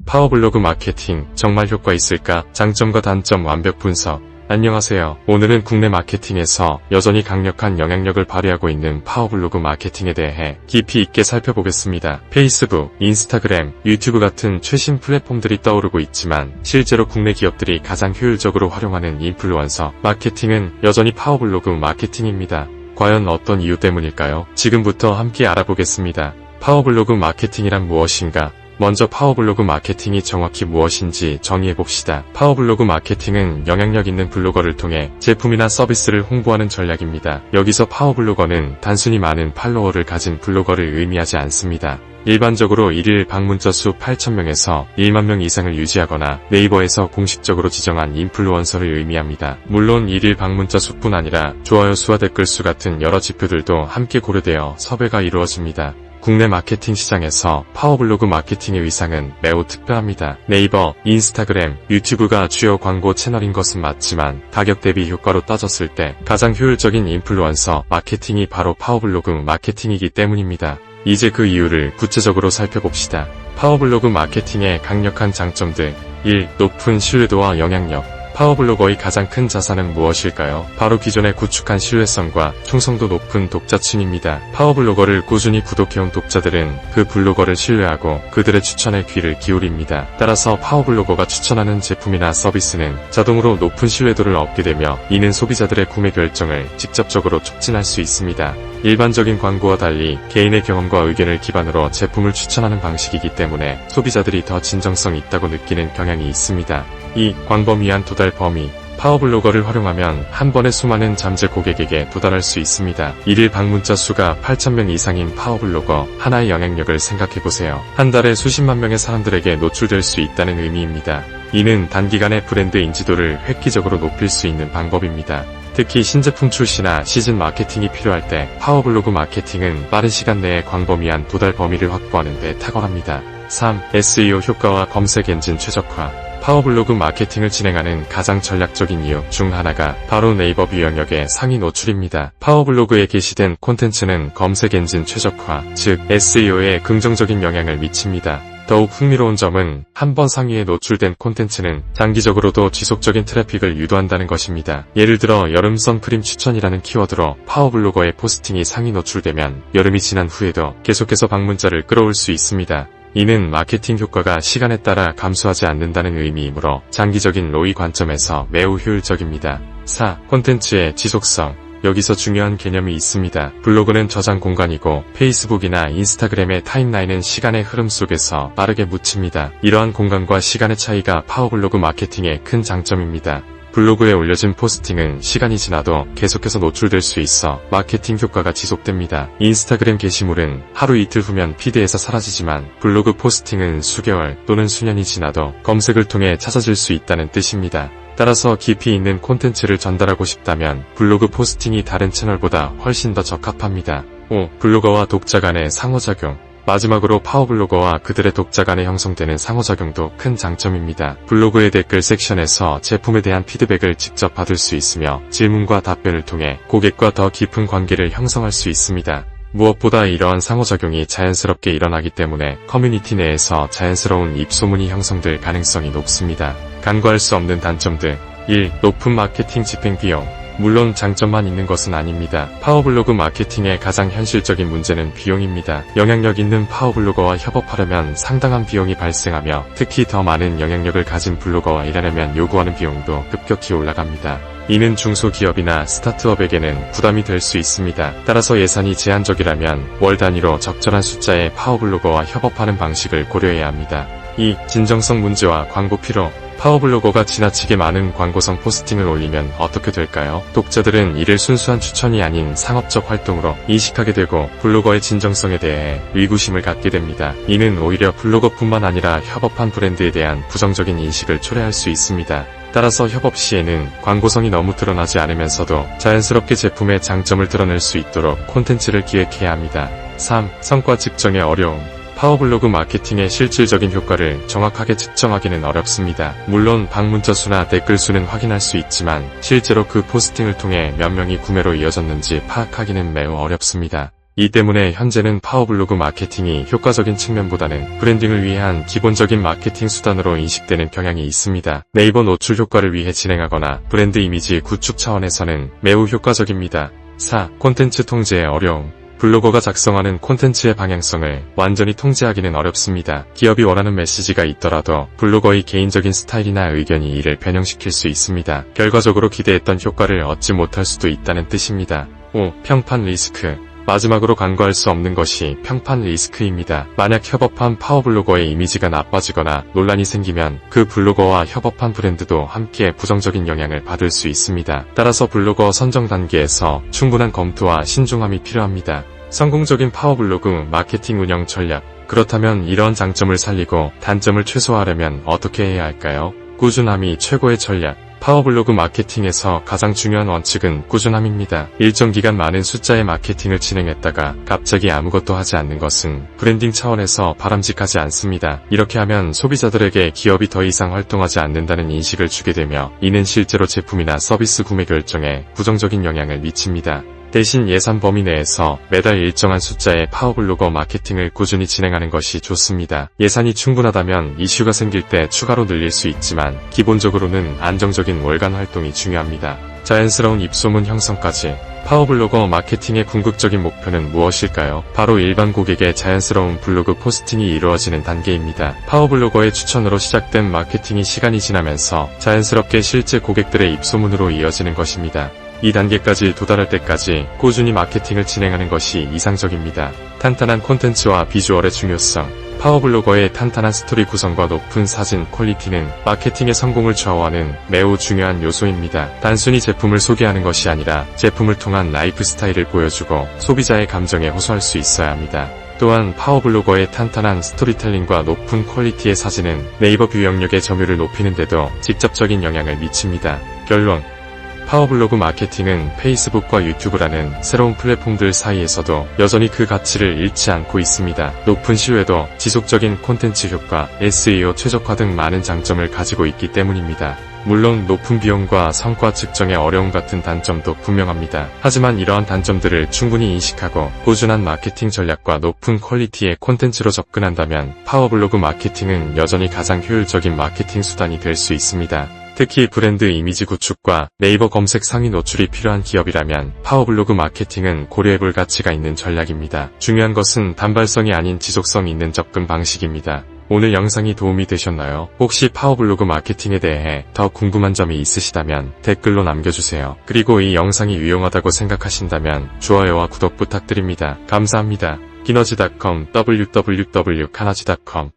파워블로그 마케팅 정말 효과 있을까? 장점과 단점 완벽 분석. 안녕하세요. 오늘은 국내 마케팅에서 여전히 강력한 영향력을 발휘하고 있는 파워블로그 마케팅에 대해 깊이 있게 살펴보겠습니다. 페이스북, 인스타그램, 유튜브 같은 최신 플랫폼들이 떠오르고 있지만 실제로 국내 기업들이 가장 효율적으로 활용하는 인플루언서 마케팅은 여전히 파워블로그 마케팅입니다. 과연 어떤 이유 때문일까요? 지금부터 함께 알아보겠습니다. 파워블로그 마케팅이란 무엇인가? 먼저 파워블로그 마케팅이 정확히 무엇인지 정의해봅시다. 파워블로그 마케팅은 영향력 있는 블로거를 통해 제품이나 서비스를 홍보하는 전략입니다. 여기서 파워블로거는 단순히 많은 팔로워를 가진 블로거를 의미하지 않습니다. 일반적으로 일일 방문자 수 8,000명에서 1만 명 이상을 유지하거나 네이버에서 공식적으로 지정한 인플루언서를 의미합니다. 물론 일일 방문자 수뿐 아니라 좋아요 수와 댓글 수 같은 여러 지표들도 함께 고려되어 섭외가 이루어집니다. 국내 마케팅 시장에서 파워블로그 마케팅의 위상은 매우 특별합니다. 네이버, 인스타그램, 유튜브가 주요 광고 채널인 것은 맞지만 가격 대비 효과로 따졌을 때 가장 효율적인 인플루언서 마케팅이 바로 파워블로그 마케팅이기 때문입니다. 이제 그 이유를 구체적으로 살펴봅시다. 파워블로그 마케팅의 강력한 장점들. 1. 높은 신뢰도와 영향력. 파워블로거의 가장 큰 자산은 무엇일까요? 바로 기존에 구축한 신뢰성과 충성도 높은 독자층입니다. 파워블로거를 꾸준히 구독해온 독자들은 그 블로거를 신뢰하고 그들의 추천에 귀를 기울입니다. 따라서 파워블로거가 추천하는 제품이나 서비스는 자동으로 높은 신뢰도를 얻게 되며 이는 소비자들의 구매 결정을 직접적으로 촉진할 수 있습니다. 일반적인 광고와 달리 개인의 경험과 의견을 기반으로 제품을 추천하는 방식이기 때문에 소비자들이 더 진정성 있다고 느끼는 경향이 있습니다. 2. 광범위한 도달 범위. 파워블로거를 활용하면 한 번에 수많은 잠재 고객에게 도달할 수 있습니다. 일일 방문자 수가 8,000명 이상인 파워블로거 하나의 영향력을 생각해보세요. 한 달에 수십만 명의 사람들에게 노출될 수 있다는 의미입니다. 이는 단기간에 브랜드 인지도를 획기적으로 높일 수 있는 방법입니다. 특히 신제품 출시나 시즌 마케팅이 필요할 때 파워블로그 마케팅은 빠른 시간 내에 광범위한 도달 범위를 확보하는 데 탁월합니다. 3. SEO 효과와 검색 엔진 최적화. 파워블로그 마케팅을 진행하는 가장 전략적인 이유 중 하나가 바로 네이버 뷰 영역의 상위 노출입니다. 파워블로그에 게시된 콘텐츠는 검색 엔진 최적화, 즉 SEO에 긍정적인 영향을 미칩니다. 더욱 흥미로운 점은 한 번 상위에 노출된 콘텐츠는 장기적으로도 지속적인 트래픽을 유도한다는 것입니다. 예를 들어 여름 선크림 추천이라는 키워드로 파워블로거의 포스팅이 상위 노출되면 여름이 지난 후에도 계속해서 방문자를 끌어올 수 있습니다. 이는 마케팅 효과가 시간에 따라 감소하지 않는다는 의미이므로 장기적인 ROI 관점에서 매우 효율적입니다. 4. 콘텐츠의 지속성. 여기서 중요한 개념이 있습니다. 블로그는 저장 공간이고 페이스북이나 인스타그램의 타임라인은 시간의 흐름 속에서 빠르게 묻힙니다. 이러한 공간과 시간의 차이가 파워블로그 마케팅의 큰 장점입니다. 블로그에 올려진 포스팅은 시간이 지나도 계속해서 노출될 수 있어 마케팅 효과가 지속됩니다. 인스타그램 게시물은 하루 이틀 후면 피드에서 사라지지만 블로그 포스팅은 수개월 또는 수년이 지나도 검색을 통해 찾아질 수 있다는 뜻입니다. 따라서 깊이 있는 콘텐츠를 전달하고 싶다면 블로그 포스팅이 다른 채널보다 훨씬 더 적합합니다. 5. 블로거와 독자 간의 상호작용. 마지막으로 파워블로거와 그들의 독자 간에 형성되는 상호작용도 큰 장점입니다. 블로그의 댓글 섹션에서 제품에 대한 피드백을 직접 받을 수 있으며 질문과 답변을 통해 고객과 더 깊은 관계를 형성할 수 있습니다. 무엇보다 이러한 상호작용이 자연스럽게 일어나기 때문에 커뮤니티 내에서 자연스러운 입소문이 형성될 가능성이 높습니다. 간과할 수 없는 단점들. 1. 높은 마케팅 집행 비용. 물론 장점만 있는 것은 아닙니다. 파워블로그 마케팅의 가장 현실적인 문제는 비용입니다. 영향력 있는 파워블로거와 협업하려면 상당한 비용이 발생하며 특히 더 많은 영향력을 가진 블로거와 일하려면 요구하는 비용도 급격히 올라갑니다. 이는 중소기업이나 스타트업에게는 부담이 될 수 있습니다. 따라서 예산이 제한적이라면 월 단위로 적절한 숫자의 파워블로거와 협업하는 방식을 고려해야 합니다. 2. 진정성 문제와 광고 필요. 파워블로거가 지나치게 많은 광고성 포스팅을 올리면 어떻게 될까요? 독자들은 이를 순수한 추천이 아닌 상업적 활동으로 인식하게 되고 블로거의 진정성에 대해 의구심을 갖게 됩니다. 이는 오히려 블로거뿐만 아니라 협업한 브랜드에 대한 부정적인 인식을 초래할 수 있습니다. 따라서 협업 시에는 광고성이 너무 드러나지 않으면서도 자연스럽게 제품의 장점을 드러낼 수 있도록 콘텐츠를 기획해야 합니다. 3. 성과 측정의 어려움. 파워블로그 마케팅의 실질적인 효과를 정확하게 측정하기는 어렵습니다. 물론 방문자 수나 댓글 수는 확인할 수 있지만 실제로 그 포스팅을 통해 몇 명이 구매로 이어졌는지 파악하기는 매우 어렵습니다. 이 때문에 현재는 파워블로그 마케팅이 효과적인 측면보다는 브랜딩을 위한 기본적인 마케팅 수단으로 인식되는 경향이 있습니다. 네이버 노출 효과를 위해 진행하거나 브랜드 이미지 구축 차원에서는 매우 효과적입니다. 4. 콘텐츠 통제의 어려움. 블로거가 작성하는 콘텐츠의 방향성을 완전히 통제하기는 어렵습니다. 기업이 원하는 메시지가 있더라도 블로거의 개인적인 스타일이나 의견이 이를 변형시킬 수 있습니다. 결과적으로 기대했던 효과를 얻지 못할 수도 있다는 뜻입니다. 5. 평판 리스크. 마지막으로 간과할 수 없는 것이 평판 리스크입니다. 만약 협업한 파워블로거의 이미지가 나빠지거나 논란이 생기면 그 블로거와 협업한 브랜드도 함께 부정적인 영향을 받을 수 있습니다. 따라서 블로거 선정 단계에서 충분한 검토와 신중함이 필요합니다. 성공적인 파워블로그 마케팅 운영 전략. 그렇다면 이러한 장점을 살리고 단점을 최소화하려면 어떻게 해야 할까요? 꾸준함이 최고의 전략. 파워블로그 마케팅에서 가장 중요한 원칙은 꾸준함입니다. 일정 기간 많은 숫자의 마케팅을 진행했다가 갑자기 아무것도 하지 않는 것은 브랜딩 차원에서 바람직하지 않습니다. 이렇게 하면 소비자들에게 기업이 더 이상 활동하지 않는다는 인식을 주게 되며 이는 실제로 제품이나 서비스 구매 결정에 부정적인 영향을 미칩니다. 대신 예산 범위 내에서 매달 일정한 숫자의 파워블로거 마케팅을 꾸준히 진행하는 것이 좋습니다. 예산이 충분하다면 이슈가 생길 때 추가로 늘릴 수 있지만 기본적으로는 안정적인 월간 활동이 중요합니다. 자연스러운 입소문 형성까지. 파워블로거 마케팅의 궁극적인 목표는 무엇일까요? 바로 일반 고객의 자연스러운 블로그 포스팅이 이루어지는 단계입니다. 파워블로거의 추천으로 시작된 마케팅이 시간이 지나면서 자연스럽게 실제 고객들의 입소문으로 이어지는 것입니다. 이 단계까지 도달할 때까지 꾸준히 마케팅을 진행하는 것이 이상적입니다. 탄탄한 콘텐츠와 비주얼의 중요성. 파워블로거의 탄탄한 스토리 구성과 높은 사진 퀄리티는 마케팅의 성공을 좌우하는 매우 중요한 요소입니다. 단순히 제품을 소개하는 것이 아니라 제품을 통한 라이프 스타일을 보여주고 소비자의 감정에 호소할 수 있어야 합니다. 또한 파워블로거의 탄탄한 스토리텔링과 높은 퀄리티의 사진은 네이버 뷰 영역의 점유율을 높이는 데도 직접적인 영향을 미칩니다. 결론. 파워블로그 마케팅은 페이스북과 유튜브라는 새로운 플랫폼들 사이에서도 여전히 그 가치를 잃지 않고 있습니다. 높은 신뢰도, 지속적인 콘텐츠 효과, SEO 최적화 등 많은 장점을 가지고 있기 때문입니다. 물론 높은 비용과 성과 측정의 어려움 같은 단점도 분명합니다. 하지만 이러한 단점들을 충분히 인식하고 꾸준한 마케팅 전략과 높은 퀄리티의 콘텐츠로 접근한다면 파워블로그 마케팅은 여전히 가장 효율적인 마케팅 수단이 될 수 있습니다. 특히 브랜드 이미지 구축과 네이버 검색 상위 노출이 필요한 기업이라면 파워블로그 마케팅은 고려해볼 가치가 있는 전략입니다. 중요한 것은 단발성이 아닌 지속성 있는 접근 방식입니다. 오늘 영상이 도움이 되셨나요? 혹시 파워블로그 마케팅에 대해 더 궁금한 점이 있으시다면 댓글로 남겨주세요. 그리고 이 영상이 유용하다고 생각하신다면 좋아요와 구독 부탁드립니다. 감사합니다. 기너지.com www.kanaji.com